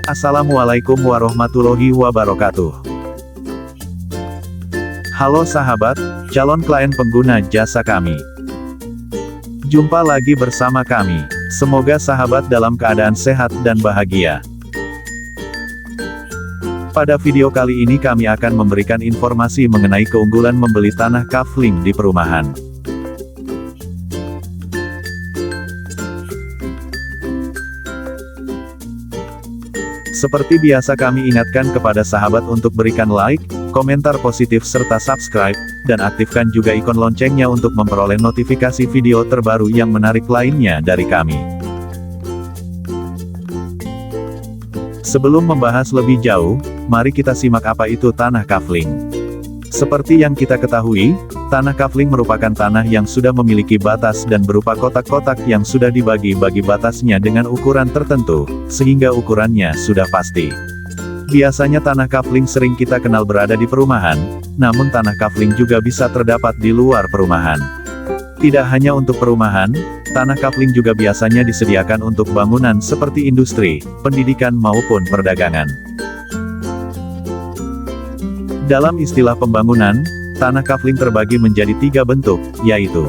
Assalamualaikum warahmatullahi wabarakatuh. Halo sahabat, calon klien pengguna jasa kami. Jumpa lagi bersama kami. Semoga sahabat dalam keadaan sehat dan bahagia. Pada video kali ini kami akan memberikan informasi mengenai keunggulan membeli tanah kafling di perumahan. Seperti biasa kami ingatkan kepada sahabat untuk berikan like, komentar positif serta subscribe, dan aktifkan juga ikon loncengnya untuk memperoleh notifikasi video terbaru yang menarik lainnya dari kami. Sebelum membahas lebih jauh, mari kita simak apa itu tanah kafling. Seperti yang kita ketahui, tanah kafling merupakan tanah yang sudah memiliki batas dan berupa kotak-kotak yang sudah dibagi-bagi batasnya dengan ukuran tertentu, sehingga ukurannya sudah pasti. Biasanya tanah kafling sering kita kenal berada di perumahan, namun tanah kafling juga bisa terdapat di luar perumahan. Tidak hanya untuk perumahan, tanah kafling juga biasanya disediakan untuk bangunan seperti industri, pendidikan maupun perdagangan. Dalam istilah pembangunan, tanah kafling terbagi menjadi 3 bentuk, yaitu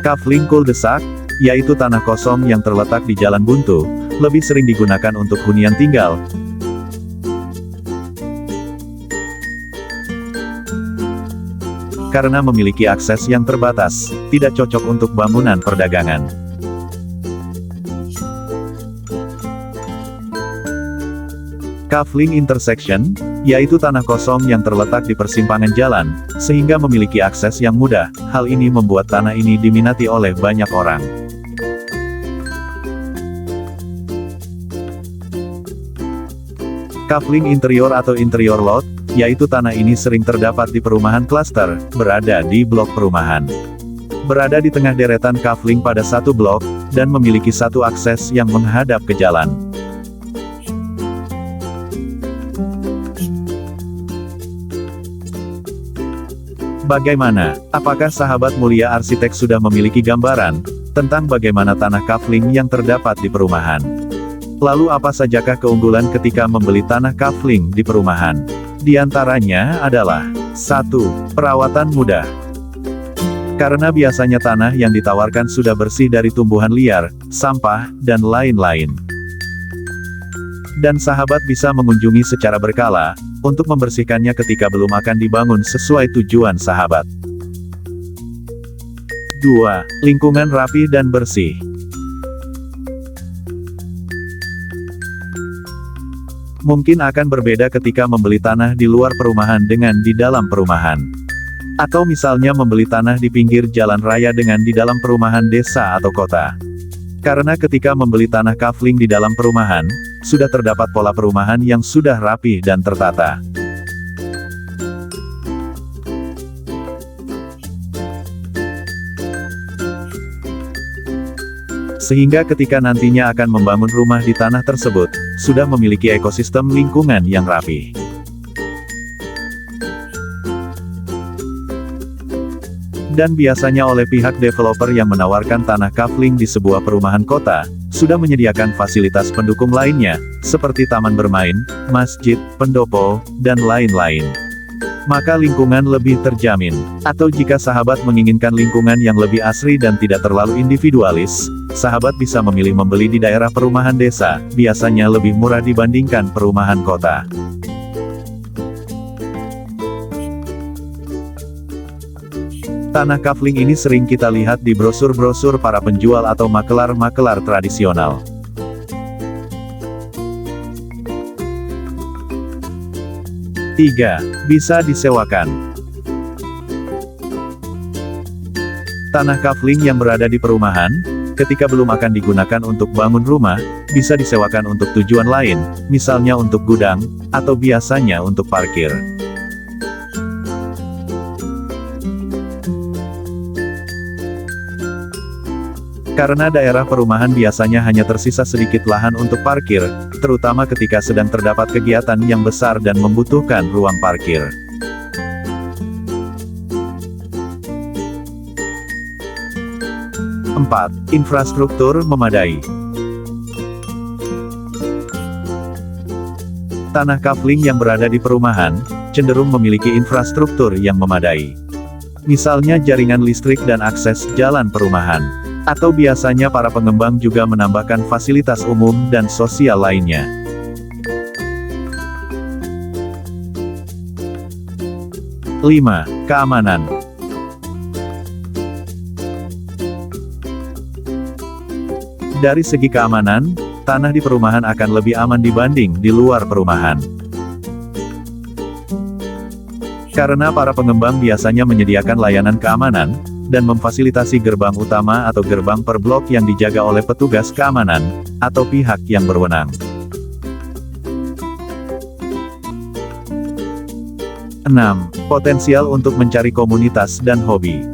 kafling cul-de-sac, yaitu tanah kosong yang terletak di jalan buntu, lebih sering digunakan untuk hunian tinggal. Karena memiliki akses yang terbatas, tidak cocok untuk bangunan perdagangan. Kafling intersection, yaitu tanah kosong yang terletak di persimpangan jalan, sehingga memiliki akses yang mudah. Hal ini membuat tanah ini diminati oleh banyak orang. Kafling interior atau interior lot, yaitu tanah ini sering terdapat di perumahan klaster, berada di blok perumahan. Berada di tengah deretan kafling pada satu blok, dan memiliki satu akses yang menghadap ke jalan. Bagaimana? Apakah sahabat mulia arsitek sudah memiliki gambaran tentang bagaimana tanah kafling yang terdapat di perumahan? Lalu apa sajakah keunggulan ketika membeli tanah kafling di perumahan? Di antaranya adalah 1. Perawatan mudah. Karena biasanya tanah yang ditawarkan sudah bersih dari tumbuhan liar, sampah, dan lain-lain. Dan sahabat bisa mengunjungi secara berkala, untuk membersihkannya ketika belum akan dibangun sesuai tujuan sahabat. 2. Lingkungan rapi dan bersih. Mungkin akan berbeda ketika membeli tanah di luar perumahan dengan di dalam perumahan. Atau misalnya membeli tanah di pinggir jalan raya dengan di dalam perumahan desa atau kota. Karena ketika membeli tanah kafling di dalam perumahan, sudah terdapat pola perumahan yang sudah rapi dan tertata. Sehingga ketika nantinya akan membangun rumah di tanah tersebut, sudah memiliki ekosistem lingkungan yang rapi. Dan biasanya oleh pihak developer yang menawarkan tanah kafling di sebuah perumahan kota, sudah menyediakan fasilitas pendukung lainnya, seperti taman bermain, masjid, pendopo, dan lain-lain. Maka lingkungan lebih terjamin. Atau jika sahabat menginginkan lingkungan yang lebih asri dan tidak terlalu individualis, sahabat bisa memilih membeli di daerah perumahan desa, biasanya lebih murah dibandingkan perumahan kota. Tanah kafling ini sering kita lihat di brosur-brosur para penjual atau makelar-makelar tradisional. Tiga, bisa disewakan. Tanah kafling yang berada di perumahan, ketika belum akan digunakan untuk bangun rumah, bisa disewakan untuk tujuan lain, misalnya untuk gudang, atau biasanya untuk parkir. Karena daerah perumahan biasanya hanya tersisa sedikit lahan untuk parkir, terutama ketika sedang terdapat kegiatan yang besar dan membutuhkan ruang parkir. 4. Infrastruktur memadai. Tanah kafling yang berada di perumahan, cenderung memiliki infrastruktur yang memadai. Misalnya jaringan listrik dan akses jalan perumahan. Atau biasanya para pengembang juga menambahkan fasilitas umum dan sosial lainnya. Lima, keamanan. Dari segi keamanan, tanah di perumahan akan lebih aman dibanding di luar perumahan. Karena para pengembang biasanya menyediakan layanan keamanan, dan memfasilitasi gerbang utama atau gerbang per blok yang dijaga oleh petugas keamanan, atau pihak yang berwenang. 6. Potensial untuk mencari komunitas dan hobi.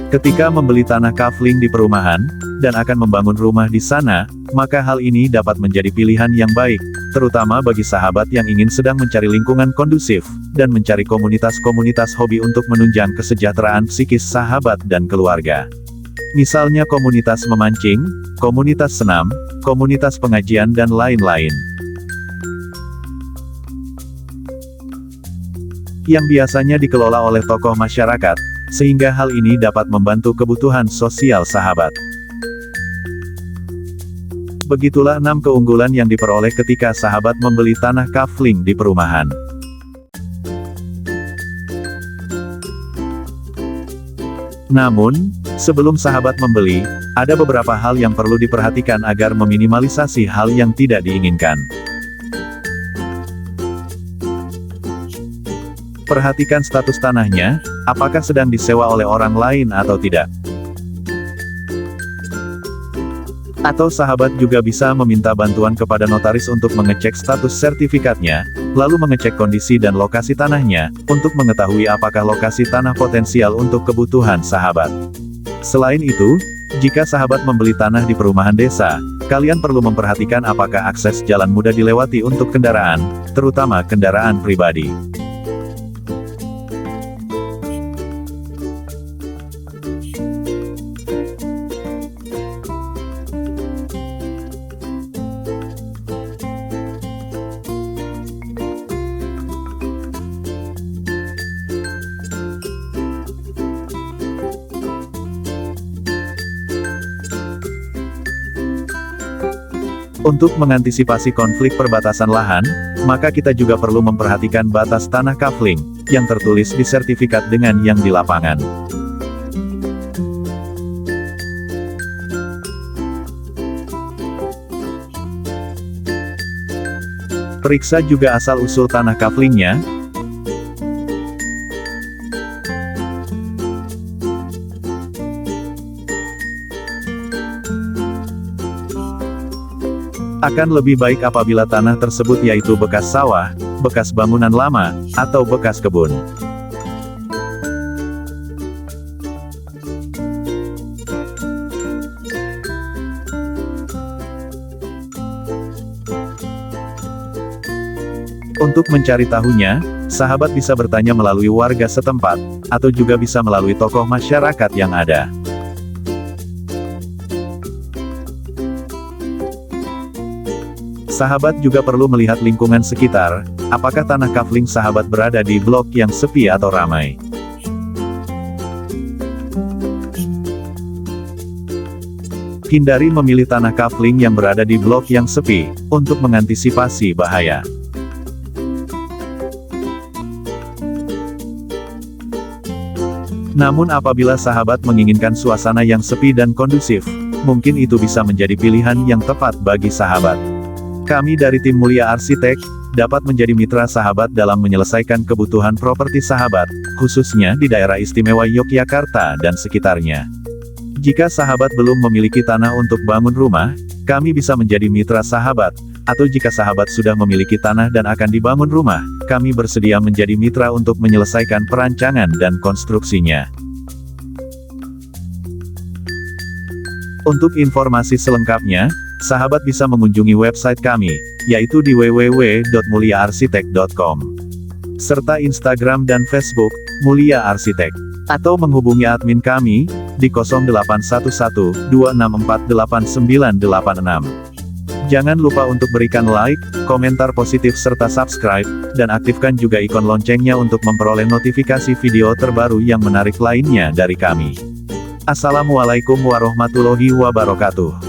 Ketika membeli tanah kafling di perumahan, dan akan membangun rumah di sana, maka hal ini dapat menjadi pilihan yang baik, terutama bagi sahabat yang ingin sedang mencari lingkungan kondusif, dan mencari komunitas-komunitas hobi untuk menunjang kesejahteraan psikis sahabat dan keluarga. Misalnya komunitas memancing, komunitas senam, komunitas pengajian dan lain-lain. Yang biasanya dikelola oleh tokoh masyarakat, sehingga hal ini dapat membantu kebutuhan sosial sahabat. Begitulah 6 keunggulan yang diperoleh ketika sahabat membeli tanah kafling di perumahan. Namun, sebelum sahabat membeli, ada beberapa hal yang perlu diperhatikan agar meminimalisasi hal yang tidak diinginkan. Perhatikan status tanahnya, apakah sedang disewa oleh orang lain atau tidak. Atau sahabat juga bisa meminta bantuan kepada notaris untuk mengecek status sertifikatnya, lalu mengecek kondisi dan lokasi tanahnya, untuk mengetahui apakah lokasi tanah potensial untuk kebutuhan sahabat. Selain itu, jika sahabat membeli tanah di perumahan desa, kalian perlu memperhatikan apakah akses jalan mudah dilewati untuk kendaraan, terutama kendaraan pribadi. Untuk mengantisipasi konflik perbatasan lahan, maka kita juga perlu memperhatikan batas tanah kafling, yang tertulis di sertifikat dengan yang di lapangan. Periksa juga asal-usul tanah kaflingnya. Akan lebih baik apabila tanah tersebut yaitu bekas sawah, bekas bangunan lama, atau bekas kebun. Untuk mencari tahunya, sahabat bisa bertanya melalui warga setempat, atau juga bisa melalui tokoh masyarakat yang ada. Sahabat juga perlu melihat lingkungan sekitar, apakah tanah kafling sahabat berada di blok yang sepi atau ramai. Hindari memilih tanah kafling yang berada di blok yang sepi, untuk mengantisipasi bahaya. Namun apabila sahabat menginginkan suasana yang sepi dan kondusif, mungkin itu bisa menjadi pilihan yang tepat bagi sahabat. Kami dari tim Mulia Arsitek, dapat menjadi mitra sahabat dalam menyelesaikan kebutuhan properti sahabat, khususnya di daerah istimewa Yogyakarta dan sekitarnya. Jika sahabat belum memiliki tanah untuk bangun rumah, kami bisa menjadi mitra sahabat, atau jika sahabat sudah memiliki tanah dan akan dibangun rumah, kami bersedia menjadi mitra untuk menyelesaikan perancangan dan konstruksinya. Untuk informasi selengkapnya, sahabat bisa mengunjungi website kami, yaitu di www.muliaarsitek.com, serta Instagram dan Facebook, Mulia Arsitek. Atau menghubungi admin kami, di 0811 2648986. Jangan lupa untuk berikan like, komentar positif serta subscribe, dan aktifkan juga ikon loncengnya untuk memperoleh notifikasi video terbaru yang menarik lainnya dari kami. Assalamualaikum warahmatullahi wabarakatuh.